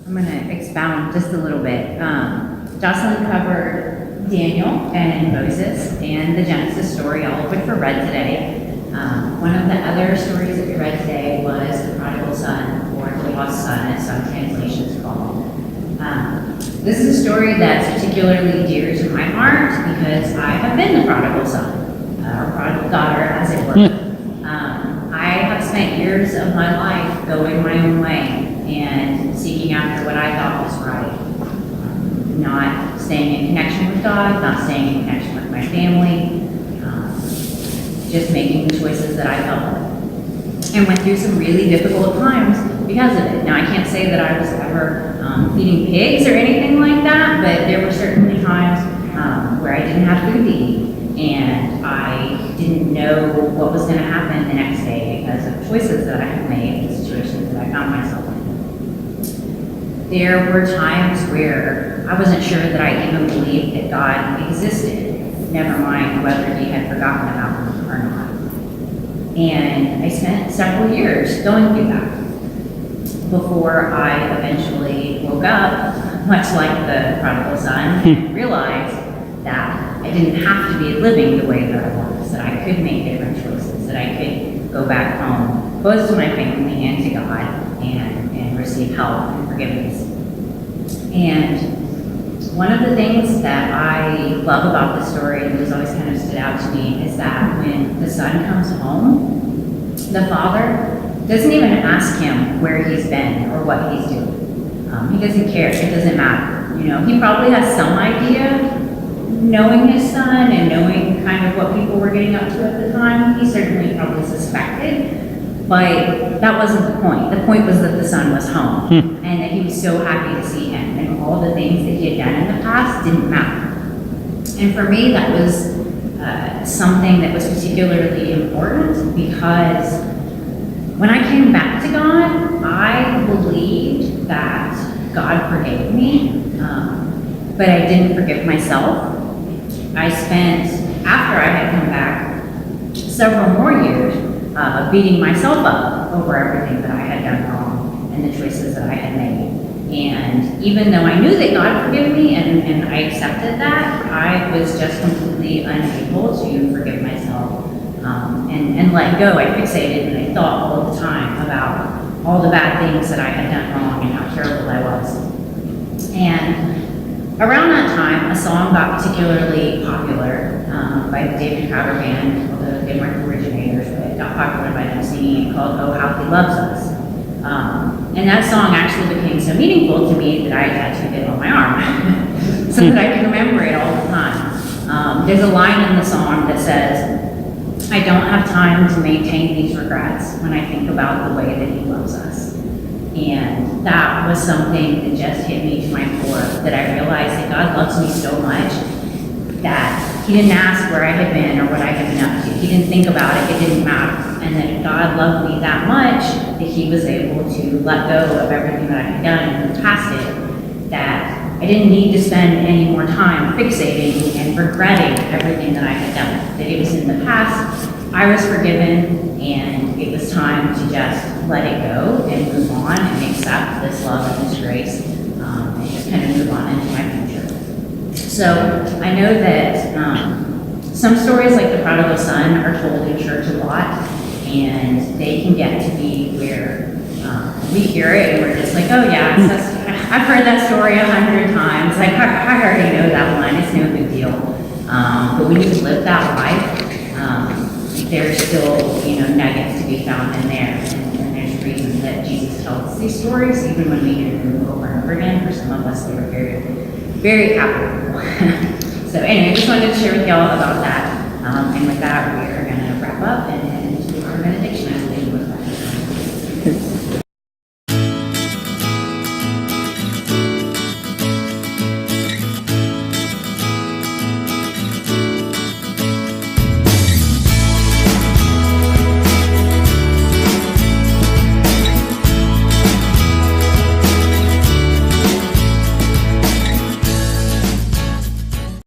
I'm going to expound just a little bit. Jocelyn covered Daniel and Moses and the Genesis story, all of which were read today. One of the other stories that we read today was the Prodigal Son, or the Lost Son, as some translations call it. This is a story that's particularly dear to my heart because I have been the prodigal son, or prodigal daughter, as it were. I have spent years of my life going my own way and seeking after what I thought was right. Not staying in connection with God, not staying in connection with my family, just making the choices that I felt like. And went through some really difficult times because of it. Now, I can't say that I was ever feeding pigs or anything like that, but there were certainly times where I didn't have food to eat, and I didn't know what was going to happen the next day because of choices that I had made, the situations that I found myself in. There were times where I wasn't sure that I even believed that God existed, never mind whether he had forgotten about me or not. And I spent several years going through that before I eventually woke up, much like the prodigal son, and realized that I didn't have to be living the way that I was, that I could make different choices, that I could go back home, close to my family and to God, and receive help and forgiveness. And one of the things that I love about this story, and has always kind of stood out to me, is that when the son comes home, the father doesn't even ask him where he's been or what he's doing. He doesn't care. It doesn't matter. You know, he probably has some idea, knowing his son and knowing kind of what people were getting up to at the time. He certainly probably suspected, but that wasn't the point. The point was that the son was home and that he was so happy to see him, and all the things that he had done in the past didn't matter. And for me, that was something that was particularly important because when I came back to God, I believed that God forgave me, but I didn't forgive myself. I spent, after I had come back, several more years beating myself up over everything that I had done wrong and the choices that I had made. And even though I knew that God forgave me and I accepted that, I was just completely unable to forgive myself and let go. I fixated and I thought all the time about all the bad things that I had done wrong and how terrible I was. And around that time, a song got particularly popular by the David Crowder Band, although they weren't the originators, but it got popular by them singing, called "Oh, How He Loves Us." And that song actually became so meaningful to me that I tattooed it on my arm so that I can remember it all the time. There's a line in the song that says, "I don't have time to maintain these regrets when I think about the way that he loves us." And that was something that just hit me to my core, that I realized that God loves me so much that he didn't ask where I had been or what I had been up to. He didn't think about it. It didn't matter. And that God loved me that much that he was able to let go of everything that I had done and move past it, that I didn't need to spend any more time fixating and regretting everything that I had done. That it was in the past, I was forgiven, and it was time to just let it go and move on and accept this love and this grace, and just kind of move on into my future. So I know that some stories like the Prodigal Son are told in church a lot, and they can get to be where we hear it and we're just like, oh yeah, I've heard that story 100 times. Like, I already know that one. It's no big deal. But when you live that life, there's still, nuggets to be found in there. And there's reasons that Jesus tells us these stories, even when we hear them over and over again. For some of us, they were very, very applicable. So anyway, just wanted to share with y'all about that. And with that, we are going to wrap up and